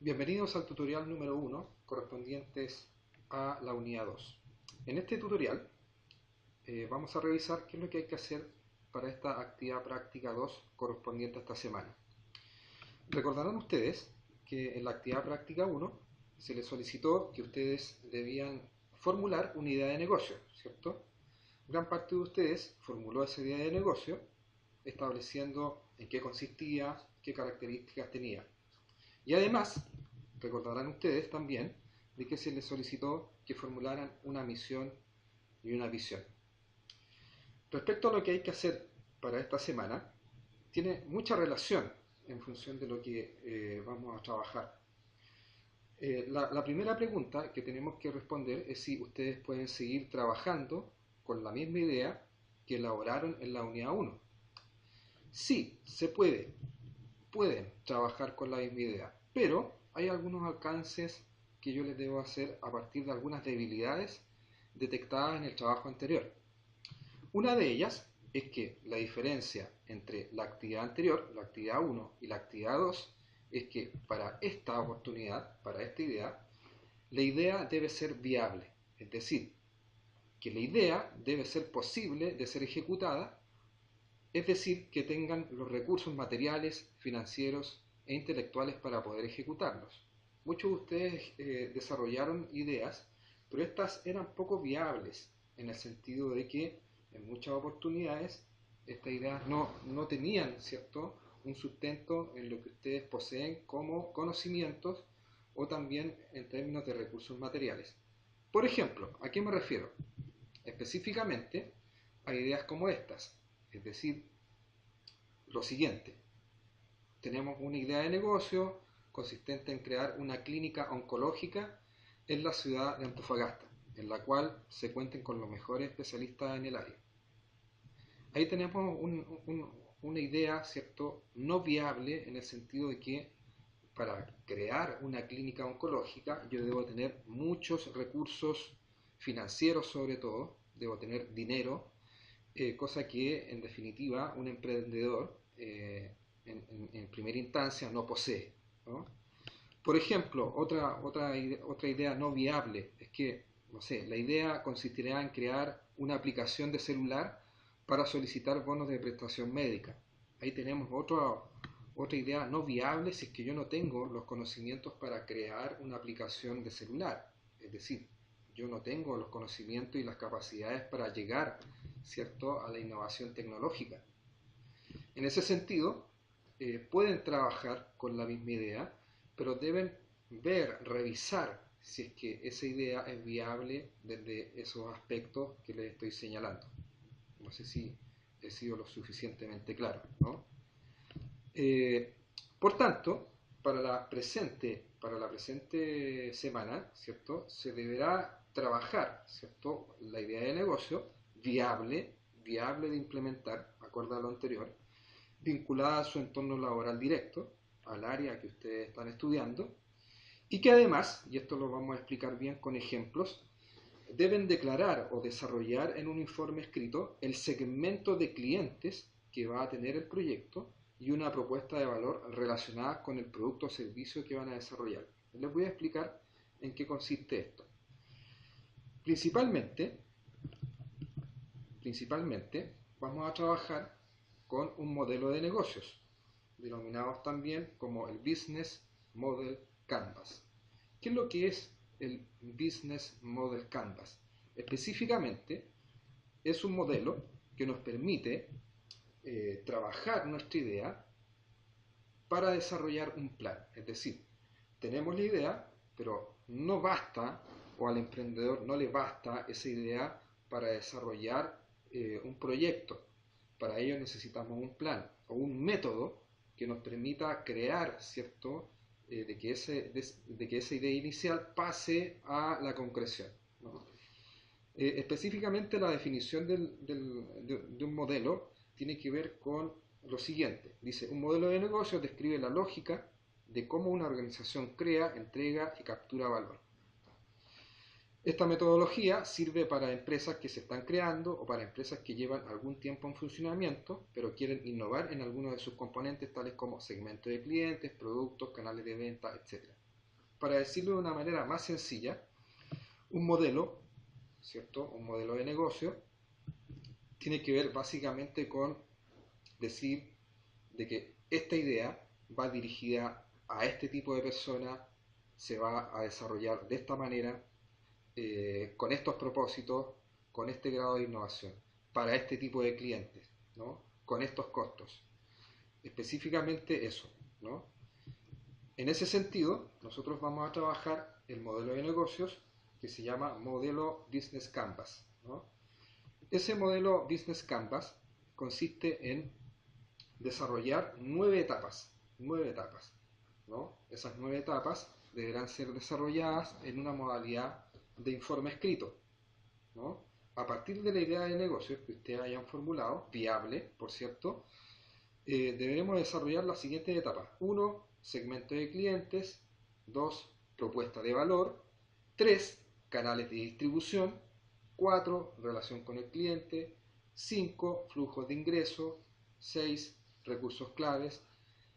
Bienvenidos al tutorial número 1 correspondientes a la unidad 2. En este tutorial vamos a revisar qué es lo que hay que hacer para esta actividad práctica 2 correspondiente a esta semana. Recordarán ustedes que en la actividad práctica 1 se les solicitó que ustedes debían formular una idea de negocio, ¿cierto? Gran parte de ustedes formuló esa idea de negocio estableciendo en qué consistía, qué características tenía. Y además, recordarán ustedes también de que se les solicitó que formularan una misión y una visión. Respecto a lo que hay que hacer para esta semana, tiene mucha relación en función de lo que vamos a trabajar. La primera pregunta que tenemos que responder es si ustedes pueden seguir trabajando con la misma idea que elaboraron en la unidad 1. Sí, se puede, pueden trabajar con la misma idea, pero hay algunos alcances que yo les debo hacer a partir de algunas debilidades detectadas en el trabajo anterior. Una de ellas es que la diferencia entre la actividad anterior, la actividad 1 y la actividad 2, es que para esta oportunidad, para esta idea, la idea debe ser viable, es decir, que la idea debe ser posible de ser ejecutada, es decir, que tengan los recursos materiales, financieros e intelectuales para poder ejecutarlos. Muchos de ustedes desarrollaron ideas, pero estas eran poco viables en el sentido de que en muchas oportunidades estas ideas no tenían, ¿cierto?, un sustento en lo que ustedes poseen como conocimientos o también en términos de recursos materiales. Por ejemplo, ¿a qué me refiero? Específicamente a ideas como estas, es decir, lo siguiente: tenemos una idea de negocio consistente en crear una clínica oncológica en la ciudad de Antofagasta, en la cual se cuenten con los mejores especialistas en el área. Ahí tenemos una idea, ¿cierto?, no viable en el sentido de que para crear una clínica oncológica yo debo tener muchos recursos financieros, sobre todo, debo tener dinero, cosa que en definitiva un emprendedor en primera instancia no posee, ¿no? Por ejemplo, otra idea no viable es que, no sé, la idea consistirá en crear una aplicación de celular para solicitar bonos de prestación médica. Ahí tenemos otra idea no viable si es que yo no tengo los conocimientos para crear una aplicación de celular. Es decir, yo no tengo los conocimientos y las capacidades para llegar, ¿cierto?, a la innovación tecnológica. En ese sentido, pueden trabajar con la misma idea, pero deben revisar si es que esa idea es viable desde esos aspectos que les estoy señalando. No sé si he sido lo suficientemente claro, ¿no? Por tanto, para la presente semana, ¿cierto?, se deberá trabajar, ¿cierto?, la idea de negocio viable de implementar, acorde a lo anterior, vinculada a su entorno laboral directo, al área que ustedes están estudiando, y que además, y esto lo vamos a explicar bien con ejemplos, deben declarar o desarrollar en un informe escrito el segmento de clientes que va a tener el proyecto y una propuesta de valor relacionada con el producto o servicio que van a desarrollar. Les voy a explicar en qué consiste esto. Principalmente vamos a trabajar con un modelo de negocios, denominados también como el Business Model Canvas. ¿Qué es lo que es el Business Model Canvas? Específicamente, es un modelo que nos permite trabajar nuestra idea para desarrollar un plan. Es decir, tenemos la idea, pero no basta, o al emprendedor no le basta esa idea para desarrollar un proyecto. Para ello necesitamos un plan o un método que nos permita crear, ¿cierto?, de que esa idea inicial pase a la concreción, ¿no? Específicamente la definición de un modelo tiene que ver con lo siguiente. Dice: un modelo de negocio describe la lógica de cómo una organización crea, entrega y captura valor. Esta metodología sirve para empresas que se están creando o para empresas que llevan algún tiempo en funcionamiento, pero quieren innovar en algunos de sus componentes, tales como segmento de clientes, productos, canales de venta, etc. para decirlo de una manera más sencilla, un modelo, ¿cierto? Un modelo de negocio tiene que ver básicamente con decir de que esta idea va dirigida a este tipo de personas, se va a desarrollar de esta manera, con estos propósitos, con este grado de innovación, para este tipo de clientes, ¿no? Con estos costos. Específicamente eso, ¿no? En ese sentido, nosotros vamos a trabajar el modelo de negocios que se llama modelo Business Canvas, ¿no? Ese modelo Business Canvas consiste en desarrollar 9 etapas, ¿no? Esas 9 etapas deberán ser desarrolladas en una modalidad de informe escrito, ¿no? A partir de la idea de negocio que ustedes hayan formulado, viable, por cierto, deberemos desarrollar las siguientes etapas. 1. Segmento de clientes. 2. Propuesta de valor. 3. Canales de distribución. 4. Relación con el cliente. 5. Flujos de ingreso. 6. Recursos claves.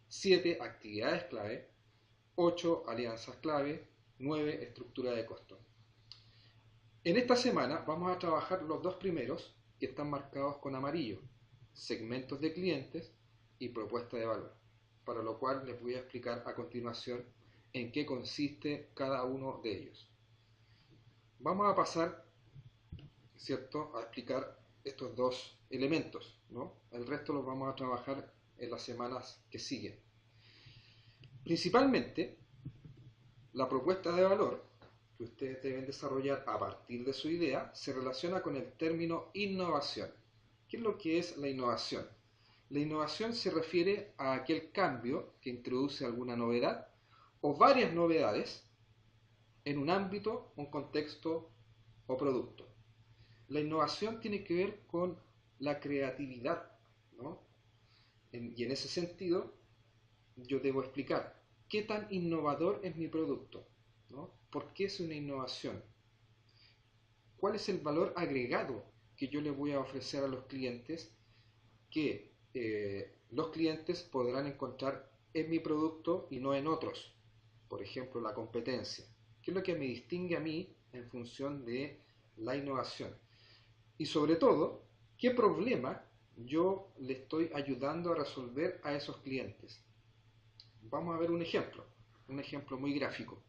7. Actividades clave. 8. Alianzas clave. 9. Estructura de costo. En esta semana vamos a trabajar los dos primeros, que están marcados con amarillo: segmentos de clientes y propuesta de valor, para lo cual les voy a explicar a continuación en qué consiste cada uno de ellos. Vamos a pasar, ¿cierto?, a explicar estos dos elementos, ¿no? El resto los vamos a trabajar en las semanas que siguen. Principalmente, la propuesta de valor que ustedes deben desarrollar a partir de su idea se relaciona con el término innovación. ¿Qué es lo que es la innovación? La innovación se refiere a aquel cambio que introduce alguna novedad o varias novedades en un ámbito, un contexto o producto. La innovación tiene que ver con la creatividad, ¿no? Y en ese sentido, yo debo explicar qué tan innovador es mi producto, ¿no? ¿Por qué es una innovación? ¿Cuál es el valor agregado que yo le voy a ofrecer a los clientes que los clientes podrán encontrar en mi producto y no en otros? Por ejemplo, la competencia. ¿Qué es lo que me distingue a mí en función de la innovación? Y sobre todo, ¿qué problema yo le estoy ayudando a resolver a esos clientes? Vamos a ver un ejemplo muy gráfico.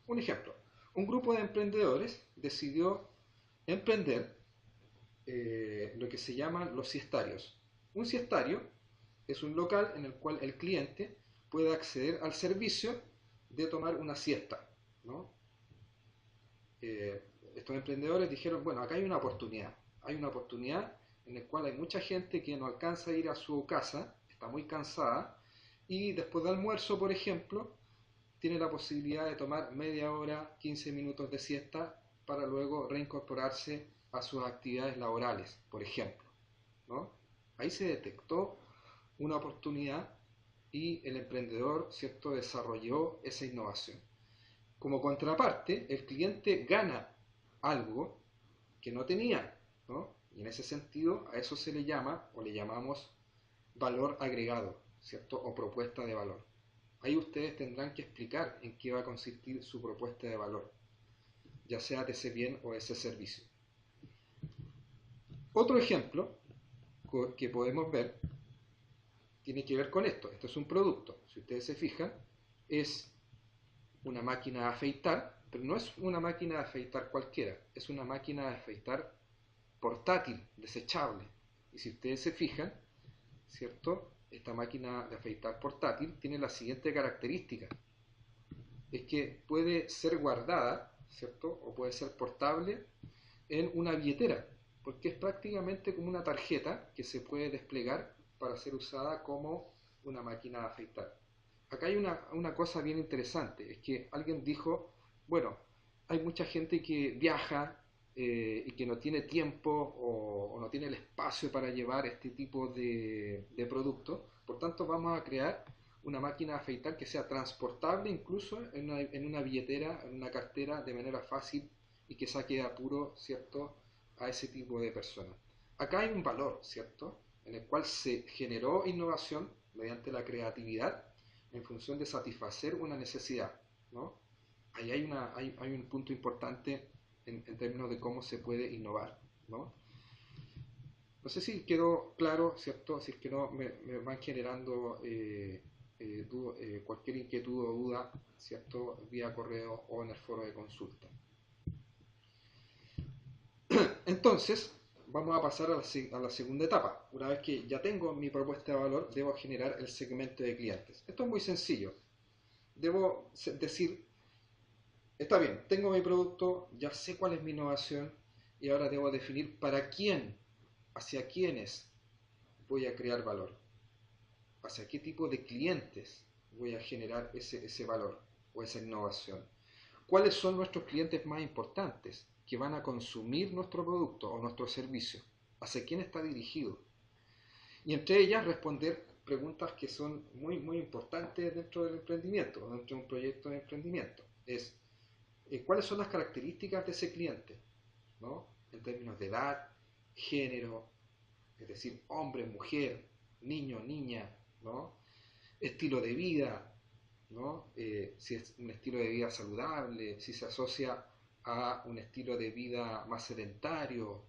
Un ejemplo, un grupo de emprendedores decidió emprender lo que se llaman los siestarios. Un siestario es un local en el cual el cliente puede acceder al servicio de tomar una siesta, ¿no? Estos emprendedores dijeron, bueno, acá hay una oportunidad en la cual hay mucha gente que no alcanza a ir a su casa, está muy cansada, y después del almuerzo, por ejemplo, tiene la posibilidad de tomar media hora, 15 minutos de siesta para luego reincorporarse a sus actividades laborales, por ejemplo, ¿no? Ahí se detectó una oportunidad y el emprendedor, ¿cierto?, desarrolló esa innovación. Como contraparte, el cliente gana algo que no tenía, ¿no? Y en ese sentido, a eso se le llama, o le llamamos, valor agregado, ¿cierto?, o propuesta de valor. Ahí ustedes tendrán que explicar en qué va a consistir su propuesta de valor, ya sea de ese bien o ese servicio. Otro ejemplo que podemos ver tiene que ver con esto. Esto es un producto. Si ustedes se fijan, es una máquina de afeitar, pero no es una máquina de afeitar cualquiera. Es una máquina de afeitar portátil, desechable. Y si ustedes se fijan, ¿cierto?, esta máquina de afeitar portátil tiene la siguiente característica: es que puede ser guardada, ¿cierto?, o puede ser portable en una billetera, porque es prácticamente como una tarjeta que se puede desplegar para ser usada como una máquina de afeitar. Acá hay una cosa bien interesante, es que alguien dijo, bueno, hay mucha gente que viaja y que no tiene tiempo o no tiene el espacio para llevar este tipo de productos, por tanto vamos a crear una máquina de afeitar que sea transportable incluso en una billetera, en una cartera, de manera fácil y que saque de apuro, ¿cierto?, a ese tipo de personas. Acá hay un valor, ¿cierto?, en el cual se generó innovación mediante la creatividad en función de satisfacer una necesidad. ¿no? Ahí hay un punto importante en términos de cómo se puede innovar, ¿no? No sé si quedó claro, ¿cierto? Si es que no, me van generando cualquier inquietud o duda, ¿cierto? Vía correo o en el foro de consulta. Entonces, vamos a pasar a la segunda etapa. Una vez que ya tengo mi propuesta de valor, debo generar el segmento de clientes. Esto es muy sencillo. Debo decir, está bien, tengo mi producto, ya sé cuál es mi innovación y ahora debo definir para quién, hacia quiénes voy a crear valor, hacia qué tipo de clientes voy a generar ese valor o esa innovación. ¿Cuáles son nuestros clientes más importantes que van a consumir nuestro producto o nuestro servicio? ¿Hacia quién está dirigido? Y entre ellas responder preguntas que son muy importantes dentro del emprendimiento, dentro de un proyecto de emprendimiento. Es, ¿cuáles son las características de ese cliente? ¿No? En términos de edad, género, es decir, hombre, mujer, niño, niña, ¿no? Estilo de vida, ¿no? Si es un estilo de vida saludable, si se asocia a un estilo de vida más sedentario,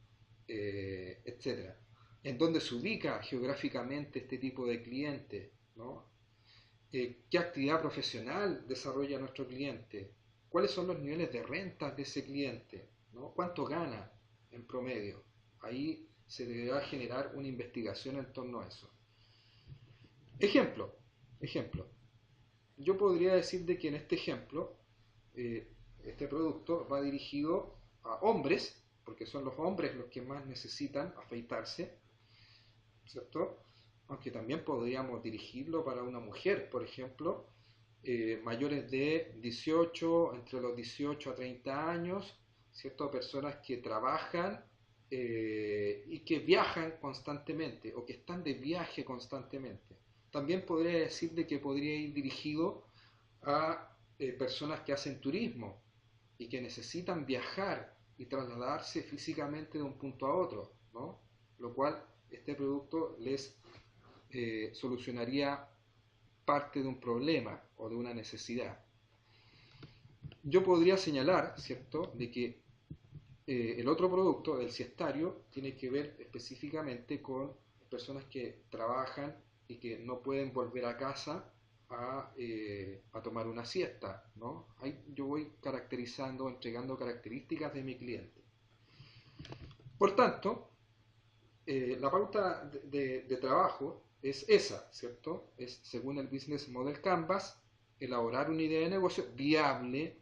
etcétera. En dónde se ubica geográficamente este tipo de cliente, ¿no? ¿Qué actividad profesional desarrolla nuestro cliente? ¿Cuáles son los niveles de rentas de ese cliente? ¿No? ¿Cuánto gana en promedio? Ahí se deberá generar una investigación en torno a eso. Ejemplo, ejemplo. Yo podría decir de que en este ejemplo, eh, este producto va dirigido a hombres, porque son los hombres los que más necesitan afeitarse, ¿cierto? Aunque también podríamos dirigirlo para una mujer, por ejemplo, mayores de 18, entre los 18 a 30 años, ¿cierto? Personas que trabajan y que viajan constantemente o que están de viaje constantemente. También podría decir de que podría ir dirigido a personas que hacen turismo y que necesitan viajar y trasladarse físicamente de un punto a otro, ¿no? Lo cual este producto les solucionaría parte de un problema o de una necesidad. Yo podría señalar, ¿cierto?, de que el otro producto del siestario tiene que ver específicamente con personas que trabajan y que no pueden volver a casa a tomar una siesta, ¿no? Ahí yo voy caracterizando, entregando características de mi cliente. Por tanto, la pauta de trabajo es esa, ¿cierto? Es según el Business Model Canvas, elaborar una idea de negocio viable,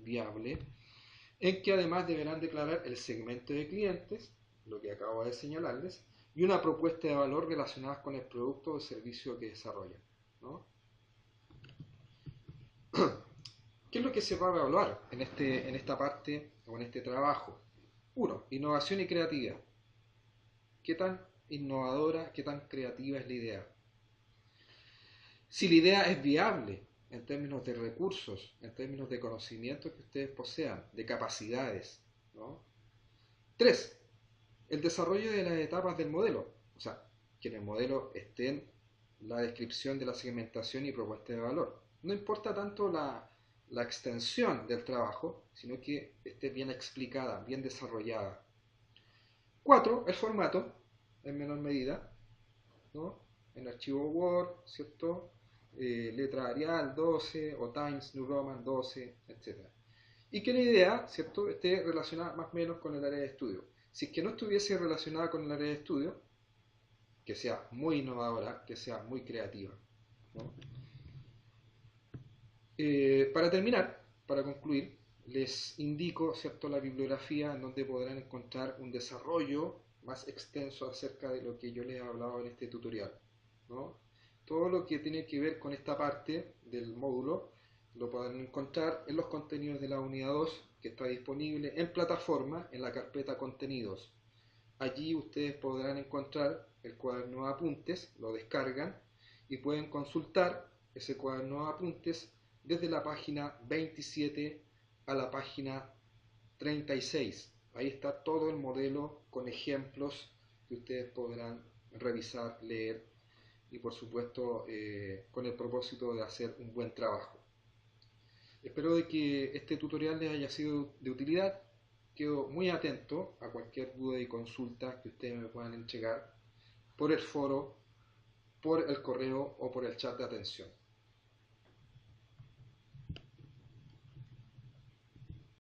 en que además deberán declarar el segmento de clientes, lo que acabo de señalarles, y una propuesta de valor relacionada con el producto o servicio que desarrollan, ¿no? ¿Qué es lo que se va a evaluar en esta parte o en este trabajo? Uno, innovación y creatividad. ¿Qué tan innovadora, qué tan creativa es la idea? Si la idea es viable en términos de recursos, en términos de conocimientos que ustedes posean, de capacidades, ¿no? Tres, el desarrollo de las etapas del modelo. O sea, que en el modelo estén la descripción de la segmentación y propuesta de valor. No importa tanto la extensión del trabajo, sino que esté bien explicada, bien desarrollada. Cuatro, el formato, en menor medida, ¿no? En archivo Word, ¿cierto? Letra Arial 12 o Times New Roman 12, etc. Y que la idea, ¿cierto?, esté relacionada más o menos con el área de estudio. Si es que no estuviese relacionada con el área de estudio, que sea muy innovadora, que sea muy creativa, ¿no? Para terminar, para concluir, les indico, ¿cierto?, la bibliografía en donde podrán encontrar un desarrollo más extenso acerca de lo que yo les he hablado en este tutorial, ¿no? Todo lo que tiene que ver con esta parte del módulo lo podrán encontrar en los contenidos de la unidad 2, que está disponible en plataforma en la carpeta contenidos. Allí ustedes podrán encontrar el cuaderno de apuntes, lo descargan y pueden consultar ese cuaderno de apuntes desde la página 27 a la página 36. Ahí está todo el modelo con ejemplos que ustedes podrán revisar, leer y por supuesto con el propósito de hacer un buen trabajo. Espero de que este tutorial les haya sido de utilidad. Quedo muy atento a cualquier duda y consulta que ustedes me puedan entregar por el foro, por el correo o por el chat de atención.